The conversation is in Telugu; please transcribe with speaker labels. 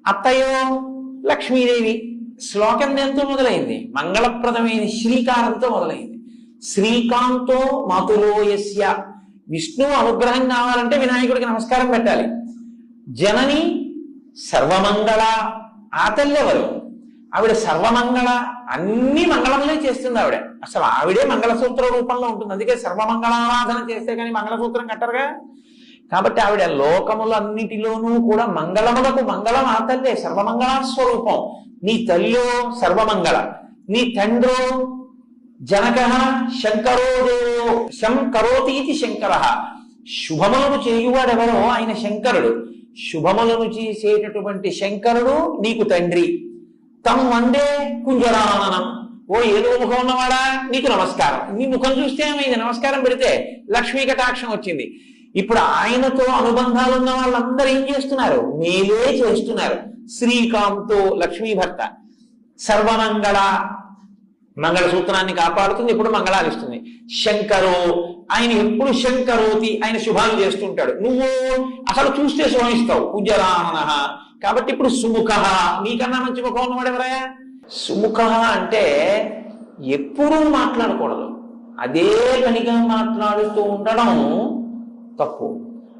Speaker 1: అత్తయ్యో లక్ష్మీదేవి. శ్లోకం ఎంతో మొదలైంది, మంగళప్రదమైన శ్రీకారంతో మొదలైంది. శ్రీకాంతో మాతులోయస్య. విష్ణువు అనుగ్రహం కావాలంటే వినాయకుడికి నమస్కారం పెట్టాలి. జనని సర్వమంగళ. ఆ తల్లి ఎవరు? ఆవిడ సర్వమంగళ, అన్ని మంగళములే చేస్తుంది ఆవిడ. అసలు ఆవిడే మంగళసూత్ర రూపంలో ఉంటుంది. అందుకే సర్వమంగళారాధన చేస్తే కానీ మంగళసూత్రం కట్టరుగా. కాబట్టి ఆవిడ లోకములన్నిటిలోనూ కూడా మంగళములకు మంగళం ఆ తల్లే, సర్వమంగళస్వరూపం. నీ తల్లో సర్వమంగళ, నీ తండ్రో జనక శంకరో దేవో శంకరోతీతి శంకర. శుభములను చేయువాడెవరో ఆయన శంకరుడు. శుభములను చేసేటటువంటి శంకరుడు నీకు తండ్రి. తం వందే కుంజరాననం. ఓ ఏదో ముఖం ఉన్నవాడా నీకు నమస్కారం. నీ ముఖం చూస్తే ఏమైంది? నమస్కారం పెడితే లక్ష్మీ కటాక్షం వచ్చింది. ఇప్పుడు ఆయనతో అనుబంధాలు ఉన్న వాళ్ళందరూ ఏం చేస్తున్నారు? మేలే చేస్తున్నారు. శ్రీకాంతో లక్ష్మీ భర్త, సర్వమంగళ మంగళసూత్రాన్ని కాపాడుతుంది, ఎప్పుడు మంగళాలు ఇస్తుంది. శంకరో ఆయన ఎప్పుడు శంకరోతి, ఆయన శుభాలు చేస్తుంటాడు. నువ్వు అసలు చూస్తే శోభిస్తావు. కుజరానన. కాబట్టి ఇప్పుడు సుముఖ, నీకన్నా మంచి ముఖం ఉన్నవాడు ఎవరయ్యా? సుముఖ అంటే ఎప్పుడూ మాట్లాడకూడదు, అదే పనిగా మాట్లాడుతూ ఉండడం తప్పు.